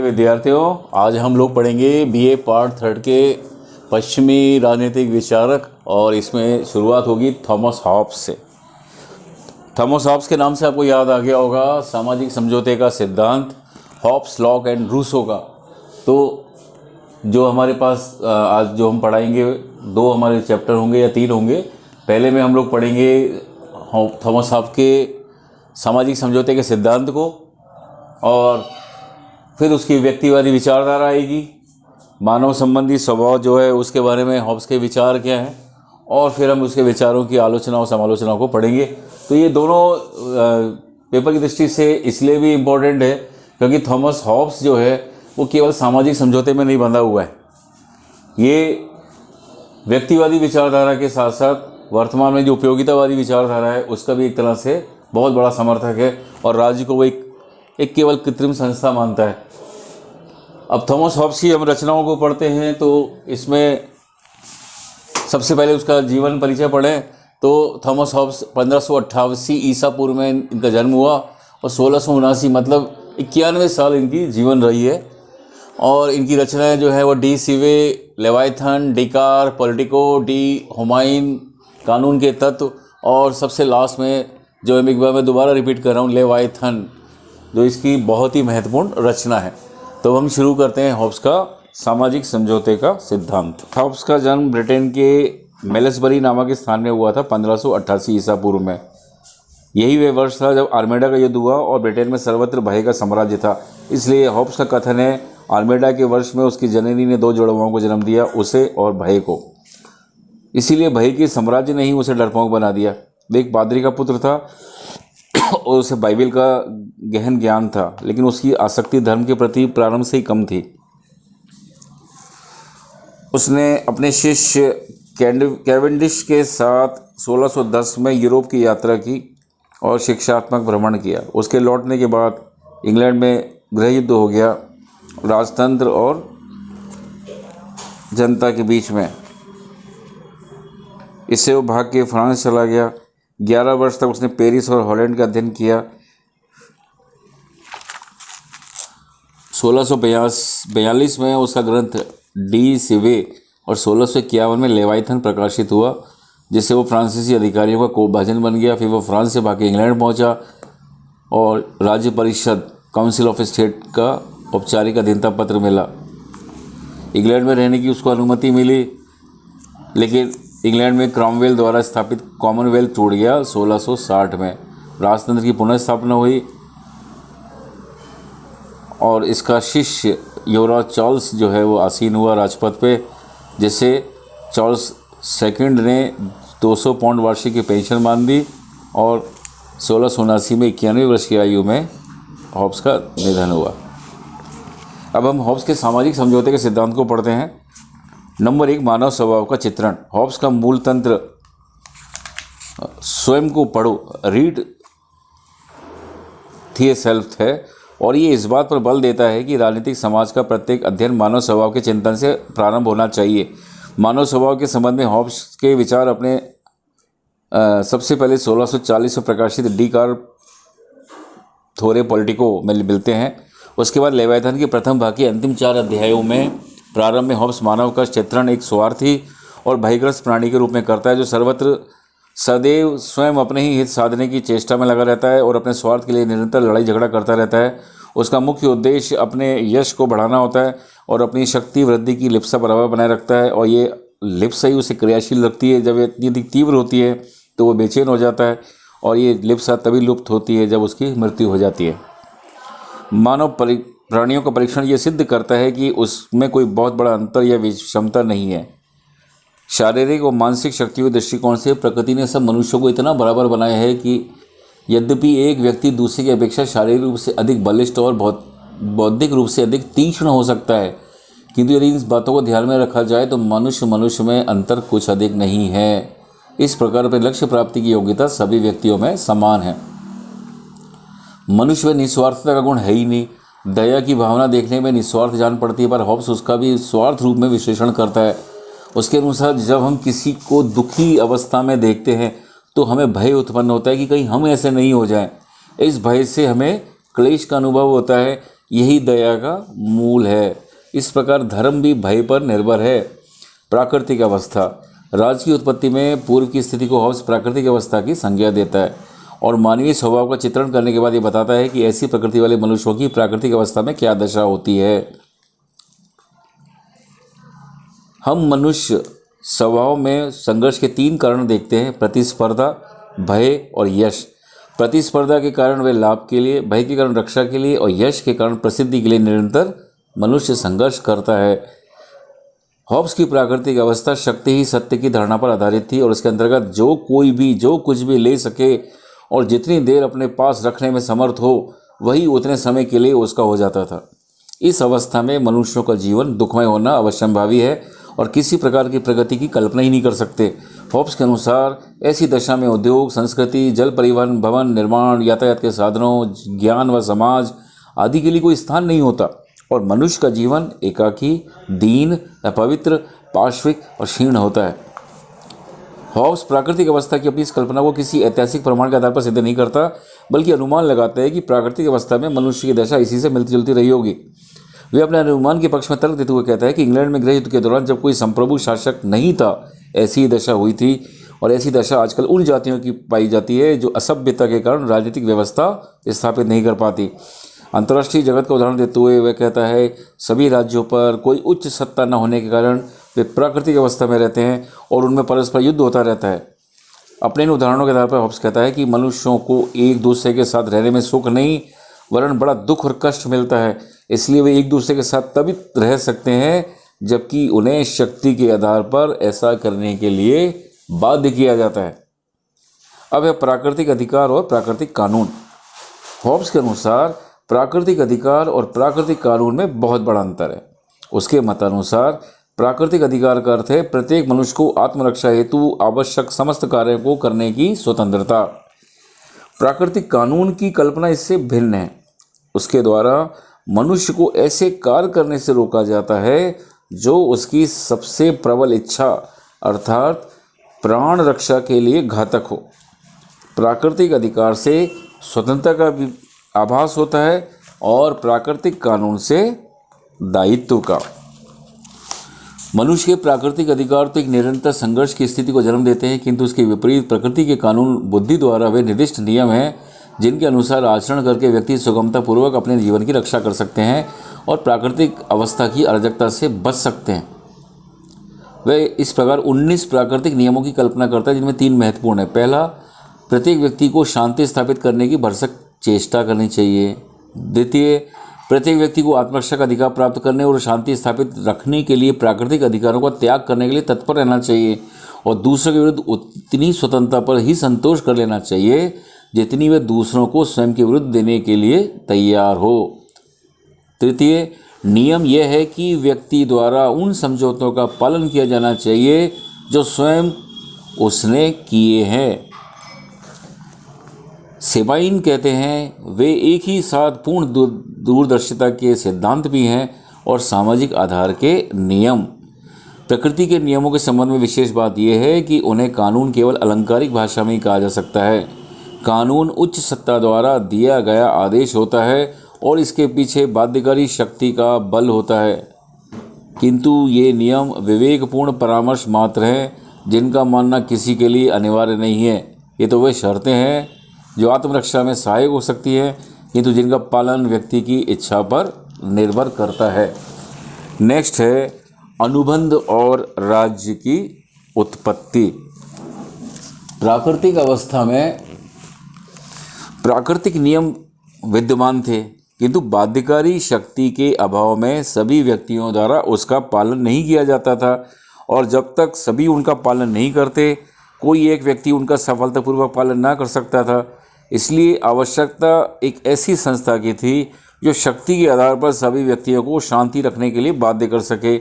विद्यार्थियों, आज हम लोग पढ़ेंगे बीए पार्ट थर्ड के पश्चिमी राजनीतिक विचारक और इसमें शुरुआत होगी थॉमस हॉब्स से। थॉमस हॉब्स के नाम से आपको याद आ गया होगा सामाजिक समझौते का सिद्धांत, हॉब्स लॉक एंड रूसो का। तो जो हमारे पास आज जो हम पढ़ाएंगे दो हमारे चैप्टर होंगे या तीन होंगे। पहले में हम लोग पढ़ेंगे थॉमस हॉब्स के सामाजिक समझौते के सिद्धांत को, और फिर उसकी व्यक्तिवादी विचारधारा आएगी, मानव संबंधी स्वभाव जो है उसके बारे में हॉब्स के विचार क्या हैं, और फिर हम उसके विचारों की आलोचना और समालोचना को पढ़ेंगे। तो ये दोनों पेपर की दृष्टि से इसलिए भी इम्पोर्टेंट है क्योंकि थॉमस हॉब्स जो है वो केवल सामाजिक समझौते में नहीं बंधा हुआ है। ये व्यक्तिवादी विचारधारा के साथ साथ वर्तमान में जो उपयोगितावादी विचारधारा है उसका भी एक तरह से बहुत बड़ा समर्थक है, और राज्य को वो एक केवल कृत्रिम संस्था मानता है। अब थॉमस हॉब्स की हम रचनाओं को पढ़ते हैं तो इसमें सबसे पहले उसका जीवन परिचय पढ़ें तो थॉमस हॉब्स 1588 ईसा पूर्व में इनका जन्म हुआ और 1679 मतलब 91 साल इनकी जीवन रही है। और इनकी रचनाएं जो है वो डी सिवे, लेवाइथन, डिकार, पॉलिटिको, डी हुमायून, कानून के तत्व, और सबसे लास्ट में जो एक बार मैं दोबारा रिपीट कर रहा हूँ, लेवाइथन, जो इसकी बहुत ही महत्वपूर्ण रचना है। तो हम शुरू करते हैं हॉब्स का सामाजिक समझौते का सिद्धांत। हॉब्स का जन्म ब्रिटेन के मेलसबरी नामक स्थान में हुआ था 1588 ईसा पूर्व में। यही वह वर्ष था जब आर्मेडा का युद्ध हुआ और ब्रिटेन में सर्वत्र भय का साम्राज्य था। इसलिए हॉब्स का कथन है, आर्मेडा के वर्ष में उसकी जननी ने दो जुड़वाओं को जन्म दिया, उसे और भय को। इसीलिए भय के साम्राज्य ने ही उसे डरपोक बना दिया। वह एक पादरी का पुत्र था और उसे बाइबल का गहन ज्ञान था, लेकिन उसकी आसक्ति धर्म के प्रति प्रारंभ से ही कम थी। उसने अपने शिष्य कैवेंडिश के साथ 1610 में यूरोप की यात्रा की और शिक्षात्मक भ्रमण किया। उसके लौटने के बाद इंग्लैंड में गृहयुद्ध हो गया, राजतंत्र और जनता के बीच में। इससे वो भाग के फ्रांस चला गया। 11 वर्ष तक उसने पेरिस और हॉलैंड का अध्ययन किया। 1642 में उसका ग्रंथ डी सिवे और 1651 में लेवाइथन प्रकाशित हुआ, जिससे वो फ्रांसीसी अधिकारियों का कोपभाजन बन गया। फिर वो फ्रांस से भाग इंग्लैंड पहुंचा और राज्य परिषद काउंसिल ऑफ स्टेट का औपचारिक अधीनता पत्र मिला। इंग्लैंड में रहने की उसको अनुमति मिली, लेकिन इंग्लैंड में क्रॉमवेल द्वारा स्थापित कॉमनवेल्थ टूट गया। 1660 में राजतंत्र की पुनः स्थापना हुई और इसका शिष्य युवराज चार्ल्स जो है वो आसीन हुआ राजपद पे, जिससे चार्ल्स सेकंड ने 200 पाउंड वार्षिक की पेंशन मान दी और 1679 में 91 वर्ष की आयु में हॉब्स का निधन हुआ। अब हम हॉब्स के सामाजिक समझौते के सिद्धांत को पढ़ते हैं। नंबर 1, मानव स्वभाव का चित्रण। हॉब्स का मूल तंत्र स्वयं को पढ़ो, रीड थियरसेल्फ है, और ये इस बात पर बल देता है कि राजनीतिक समाज का प्रत्येक अध्ययन मानव स्वभाव के चिंतन से प्रारंभ होना चाहिए। मानव स्वभाव के संबंध में हॉब्स के विचार अपने सबसे पहले 1640 में प्रकाशित डी कार थोरे पॉलिटिको में मिलते हैं। उसके बाद लेवाइथन के प्रथम भाग के अंतिम 4 अध्यायों में प्रारंभ में हॉब्स मानव का चित्रण एक स्वार्थी और भयग्रस्त प्राणी के रूप में करता है, जो सर्वत्र सदैव स्वयं अपने ही हित साधने की चेष्टा में लगा रहता है और अपने स्वार्थ के लिए निरंतर लड़ाई झगड़ा करता रहता है। उसका मुख्य उद्देश्य अपने यश को बढ़ाना होता है और अपनी शक्ति वृद्धि की लिप्सा बराबर बनाए रखता है, और ये लिप्सा ही उसे क्रियाशील रखती है। जब ये इतनी अधिक तीव्र होती है तो वो बेचैन हो जाता है, और ये लिप्सा तभी लुप्त होती है जब उसकी मृत्यु हो जाती है। मानव प्राणियों का परीक्षण ये सिद्ध करता है कि उसमें कोई बहुत बड़ा अंतर या विषमता नहीं है। शारीरिक और मानसिक शक्तियों के दृष्टिकोण से प्रकृति ने सब मनुष्यों को इतना बराबर बनाया है कि यद्यपि एक व्यक्ति दूसरे की अपेक्षा शारीरिक रूप से अधिक बलिष्ठ और बौद्धिक रूप से अधिक तीक्ष्ण हो सकता है, किंतु यदि इन बातों को ध्यान में रखा जाए तो मनुष्य में अंतर कुछ अधिक नहीं है। इस प्रकार पर लक्ष्य प्राप्ति की योग्यता सभी व्यक्तियों में समान है। मनुष्य में निस्वार्थता का गुण है ही नहीं। दया की भावना देखने में निस्वार्थ जान पड़ती है, पर हॉब्स उसका भी स्वार्थ रूप में विश्लेषण करता है। उसके अनुसार जब हम किसी को दुखी अवस्था में देखते हैं तो हमें भय उत्पन्न होता है कि कहीं हम ऐसे नहीं हो जाएं। इस भय से हमें क्लेश का अनुभव होता है यही दया का मूल है। इस प्रकार धर्म भी भय पर निर्भर है। प्राकृतिक अवस्था, राज की उत्पत्ति में पूर्व की स्थिति को हॉब्स प्राकृतिक अवस्था की संज्ञा देता है और मानवीय स्वभाव का चित्रण करने के बाद ये बताता है कि ऐसी प्रकृति वाले मनुष्यों की प्राकृतिक अवस्था में क्या दशा होती है। हम मनुष्य स्वभाव में संघर्ष के 3 कारण देखते हैं: प्रतिस्पर्धा, भय और यश। प्रतिस्पर्धा के कारण वे लाभ के लिए, भय के कारण रक्षा के लिए और यश के कारण प्रसिद्धि के लिए निरंतर मनुष्य संघर्ष करता है। हॉब्स की प्राकृतिक अवस्था शक्ति ही सत्य की धारणा पर आधारित थी और इसके अंतर्गत जो कोई भी जो कुछ भी ले सके और जितनी देर अपने पास रखने में समर्थ हो वही उतने समय के लिए उसका हो जाता था। इस अवस्था में मनुष्यों का जीवन दुखमय होना अवश्यंभावी है और किसी प्रकार की प्रगति की कल्पना ही नहीं कर सकते। हॉब्स के अनुसार ऐसी दशा में उद्योग, संस्कृति, जल परिवहन, भवन निर्माण, यातायात के साधनों, ज्ञान व समाज आदि के लिए कोई स्थान नहीं होता और मनुष्य का जीवन एकाकी, दीन, अपवित्र, पार्श्विक और क्षीण होता है। हॉब्स प्राकृतिक अवस्था की अपनी इस कल्पना को किसी ऐतिहासिक प्रमाण के आधार पर सिद्ध नहीं करता, बल्कि अनुमान लगाता है कि प्राकृतिक अवस्था में मनुष्य की दशा इसी से मिलती जुलती रही होगी। वे अपने अनुमान के पक्ष में तर्क देते हुए कहता है कि इंग्लैंड में गृह युद्ध के दौरान जब कोई संप्रभु शासक नहीं था, ऐसी ही दशा हुई थी और ऐसी दशा आजकल उन जातियों की पाई जाती है जो असभ्यता के कारण राजनीतिक व्यवस्था स्थापित नहीं कर पाती। अंतर्राष्ट्रीय जगत का उदाहरण देते हुए वह कहता है सभी राज्यों पर कोई उच्च सत्ता न होने के कारण वे प्राकृतिक अवस्था में रहते हैं और उनमें परस्पर युद्ध होता रहता है। अपने इन उदाहरणों के आधार पर हॉब्स कहता है कि मनुष्यों को एक दूसरे के साथ रहने में सुख नहीं वरन बड़ा दुख और कष्ट मिलता है, इसलिए वे एक दूसरे के साथ तभी रह सकते हैं जबकि उन्हें शक्ति के आधार पर ऐसा करने के लिए बाध्य किया जाता है। अब है प्राकृतिक अधिकार और प्राकृतिक कानून। हॉब्स के अनुसार प्राकृतिक अधिकार और प्राकृतिक कानून में बहुत बड़ा अंतर है। उसके मतानुसार प्राकृतिक अधिकार का अर्थ है प्रत्येक मनुष्य को आत्मरक्षा हेतु आवश्यक समस्त कार्यों को करने की स्वतंत्रता। प्राकृतिक कानून की कल्पना इससे भिन्न है। उसके द्वारा मनुष्य को ऐसे कार्य करने से रोका जाता है जो उसकी सबसे प्रबल इच्छा अर्थात प्राण रक्षा के लिए घातक हो। प्राकृतिक अधिकार से स्वतंत्रता का भी आभास होता है और प्राकृतिक कानून से दायित्व का। मनुष्य के प्राकृतिक अधिकार तो एक निरंतर संघर्ष की स्थिति को जन्म देते हैं, किंतु उसके विपरीत प्रकृति के कानून बुद्धि द्वारा वे निर्दिष्ट नियम हैं जिनके अनुसार आचरण करके व्यक्ति सुगमतापूर्वक अपने जीवन की रक्षा कर सकते हैं और प्राकृतिक अवस्था की अराजकता से बच सकते हैं। वह इस प्रकार 19 प्राकृतिक नियमों की कल्पना करता है जिनमें 3 महत्वपूर्ण है। पहला, प्रत्येक व्यक्ति को शांति स्थापित करने की भरसक चेष्टा करनी चाहिए। द्वितीय, प्रत्येक व्यक्ति को आत्मरक्षा का अधिकार प्राप्त करने और शांति स्थापित रखने के लिए प्राकृतिक अधिकारों का त्याग करने के लिए तत्पर रहना चाहिए और दूसरों के विरुद्ध उतनी स्वतंत्रता पर ही संतोष कर लेना चाहिए जितनी वे दूसरों को स्वयं के विरुद्ध देने के लिए तैयार हो। तृतीय नियम यह है कि व्यक्ति द्वारा उन समझौतों का पालन किया जाना चाहिए जो स्वयं उसने किए हैं। सेबाइन कहते हैं वे एक ही साथ पूर्ण दूरदर्शिता के सिद्धांत भी हैं और सामाजिक आधार के नियम। प्रकृति के नियमों के संबंध में विशेष बात यह है कि उन्हें कानून केवल अलंकारिक भाषा में ही कहा जा सकता है। कानून उच्च सत्ता द्वारा दिया गया आदेश होता है और इसके पीछे बाध्यकारी शक्ति का बल होता है, किंतु ये नियम विवेकपूर्ण परामर्श मात्र हैं जिनका मानना किसी के लिए अनिवार्य नहीं है। ये तो वे शर्तें हैं जो आत्मरक्षा में सहायक हो सकती है, किंतु जिनका पालन व्यक्ति की इच्छा पर निर्भर करता है। नेक्स्ट है अनुबंध और राज्य की उत्पत्ति। प्राकृतिक अवस्था में प्राकृतिक नियम विद्यमान थे, किंतु बाध्यकारी शक्ति के अभाव में सभी व्यक्तियों द्वारा उसका पालन नहीं किया जाता था और जब तक सभी उनका पालन नहीं करते कोई एक व्यक्ति उनका सफलतापूर्वक पालन ना कर सकता था। इसलिए आवश्यकता एक ऐसी संस्था की थी जो शक्ति के आधार पर सभी व्यक्तियों को शांति रखने के लिए बाध्य कर सके।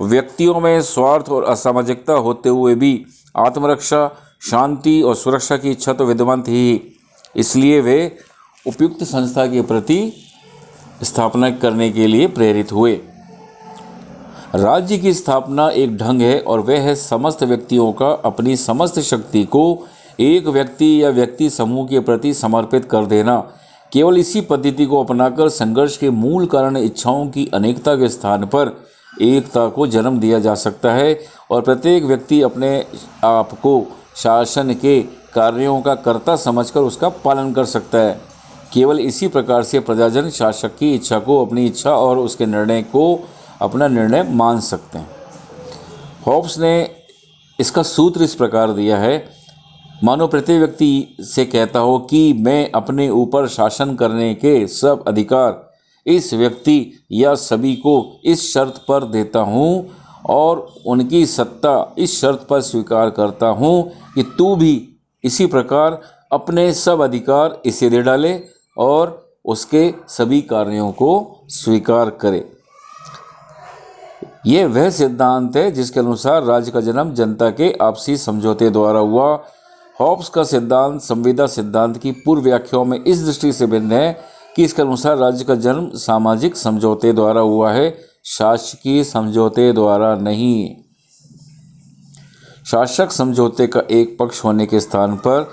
व्यक्तियों में स्वार्थ और असामाजिकता होते हुए भी आत्मरक्षा, शांति और सुरक्षा की इच्छा तो विद्यमान थी ही, इसलिए वे उपयुक्त संस्था के प्रति स्थापना करने के लिए प्रेरित हुए। राज्य की स्थापना एक ढंग है और वह है समस्त व्यक्तियों का अपनी समस्त शक्ति को एक व्यक्ति या व्यक्ति समूह के प्रति समर्पित कर देना, केवल इसी पद्धति को अपनाकर संघर्ष के मूल कारण इच्छाओं की अनेकता के स्थान पर एकता को जन्म दिया जा सकता है और प्रत्येक व्यक्ति अपने आप को शासन के कार्यों का कर्ता समझकर उसका पालन कर सकता है। केवल इसी प्रकार से प्रजाजन शासक की इच्छा को अपनी इच्छा और उसके निर्णय को अपना निर्णय मान सकते हैं। हॉब्स ने इसका सूत्र इस प्रकार दिया है, मानो प्रत्येक व्यक्ति से कहता हो कि मैं अपने ऊपर शासन करने के सब अधिकार इस व्यक्ति या सभी को इस शर्त पर देता हूँ और उनकी सत्ता इस शर्त पर स्वीकार करता हूँ कि तू भी इसी प्रकार अपने सब अधिकार इसे दे डाले और उसके सभी कार्यों को स्वीकार करे। यह वह सिद्धांत है जिसके अनुसार राज्य का जन्म जनता के आपसी समझौते द्वारा हुआ। हॉब्स का सिद्धांत संविदा सिद्धांत की पूर्व व्याख्याओं में इस दृष्टि से भिन्न है कि इसके अनुसार राज्य का जन्म सामाजिक समझौते द्वारा हुआ है, शासकीय समझौते द्वारा नहीं। शासक समझौते का एक पक्ष होने के स्थान पर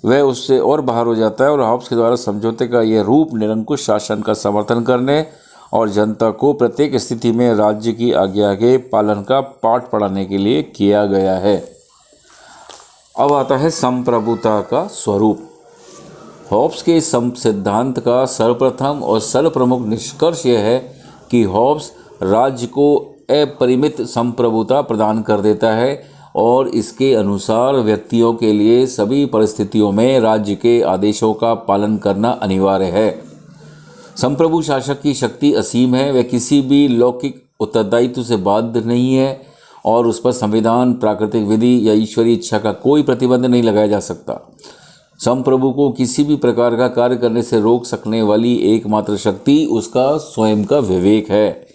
वह उससे और बाहर हो जाता है और हॉब्स के द्वारा समझौते का यह रूप निरंकुश शासन का समर्थन करने और जनता को प्रत्येक स्थिति में राज्य की आज्ञा के पालन का पाठ पढ़ाने के लिए किया गया है। अब आता है संप्रभुता का स्वरूप। हॉब्स के इस सिद्धांत का सर्वप्रथम और सर्वप्रमुख निष्कर्ष यह है कि हॉब्स राज्य को अपरिमित संप्रभुता प्रदान कर देता है और इसके अनुसार व्यक्तियों के लिए सभी परिस्थितियों में राज्य के आदेशों का पालन करना अनिवार्य है। संप्रभु शासक की शक्ति असीम है, वह किसी भी लौकिक उत्तरदायित्व से बाध्य नहीं है और उस पर संविधान, प्राकृतिक विधि या ईश्वरीय इच्छा का कोई प्रतिबंध नहीं लगाया जा सकता। संप्रभु को किसी भी प्रकार का कार्य करने से रोक सकने वाली एकमात्र शक्ति उसका स्वयं का विवेक है।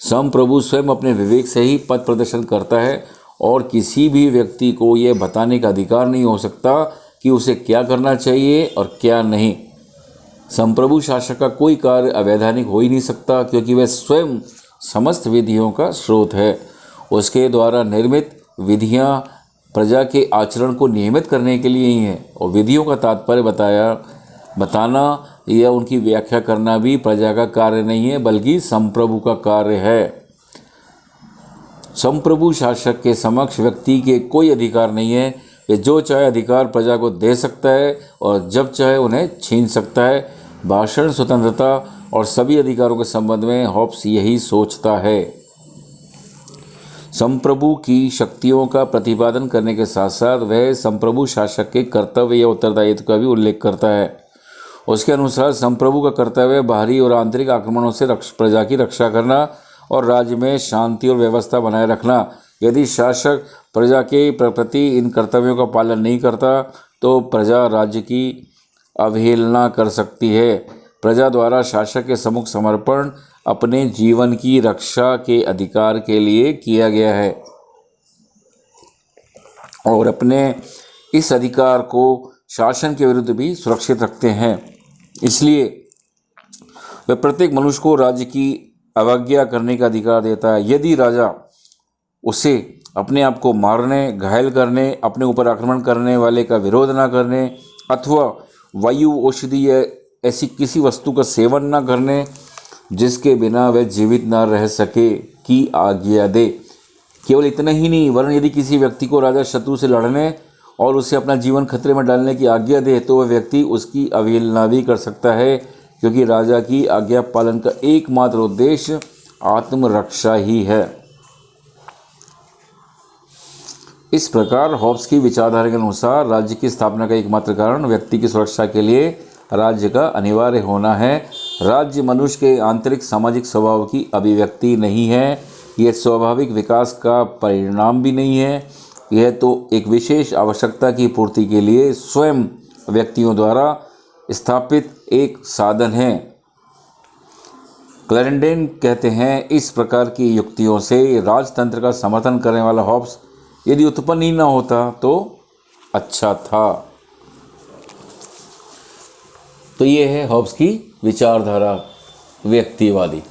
संप्रभु स्वयं अपने विवेक से ही पथ प्रदर्शन करता है और किसी भी व्यक्ति को यह बताने का अधिकार नहीं हो सकता कि उसे क्या करना चाहिए और क्या नहीं। संप्रभु शासक का कोई कार्य अवैधानिक हो ही नहीं सकता क्योंकि वह स्वयं समस्त विधियों का स्रोत है। उसके द्वारा निर्मित विधियां प्रजा के आचरण को नियमित करने के लिए ही हैं और विधियों का तात्पर्य बताना या उनकी व्याख्या करना भी प्रजा का कार्य नहीं है बल्कि संप्रभु का कार्य है। संप्रभु शासक के समक्ष व्यक्ति के कोई अधिकार नहीं है, वे जो चाहे अधिकार प्रजा को दे सकता है और जब चाहे उन्हें छीन सकता है। भाषण स्वतंत्रता और सभी अधिकारों के संबंध में हॉब्स यही सोचता है। संप्रभु की शक्तियों का प्रतिपादन करने के साथ साथ वह संप्रभु शासक के कर्तव्य या उत्तरदायित्व का भी उल्लेख करता है। उसके अनुसार संप्रभु का कर्तव्य बाहरी और आंतरिक आक्रमणों से प्रजा की रक्षा करना और राज्य में शांति और व्यवस्था बनाए रखना। यदि शासक प्रजा के प्रति इन कर्तव्यों का पालन नहीं करता तो प्रजा राज्य की अवहेलना कर सकती है। प्रजा द्वारा शासक के सम्मुख समर्पण अपने जीवन की रक्षा के अधिकार के लिए किया गया है और अपने इस अधिकार को शासन के विरुद्ध भी सुरक्षित रखते हैं। इसलिए वह प्रत्येक मनुष्य को राज्य की अवज्ञा करने का अधिकार देता है। यदि राजा उसे अपने आप को मारने, घायल करने, अपने ऊपर आक्रमण करने वाले का विरोध न करने अथवा वायु, औषधि या ऐसी किसी वस्तु का सेवन न करने जिसके बिना वह जीवित न रह सके की आज्ञा दे। केवल इतना ही नहीं, वरन यदि किसी व्यक्ति को राजा शत्रु से लड़ने और उसे अपना जीवन खतरे में डालने की आज्ञा दे तो वह व्यक्ति उसकी अवहेलना भी कर सकता है, क्योंकि राजा की आज्ञा पालन का एकमात्र उद्देश्य आत्मरक्षा ही है। इस प्रकार हॉब्स की विचारधारा के अनुसार राज्य की स्थापना का एकमात्र कारण व्यक्ति की सुरक्षा के लिए राज्य का अनिवार्य होना है। राज्य मनुष्य के आंतरिक सामाजिक स्वभाव की अभिव्यक्ति नहीं है, यह स्वाभाविक विकास का परिणाम भी नहीं है। यह तो एक विशेष आवश्यकता की पूर्ति के लिए स्वयं व्यक्तियों द्वारा स्थापित एक साधन है। क्लैरेंडेन कहते हैं, इस प्रकार की युक्तियों से राजतंत्र का समर्थन करने वाला हॉब्स यदि उत्पन्न ही न होता तो अच्छा था। तो ये है हॉब्स की विचारधारा व्यक्तिवादी।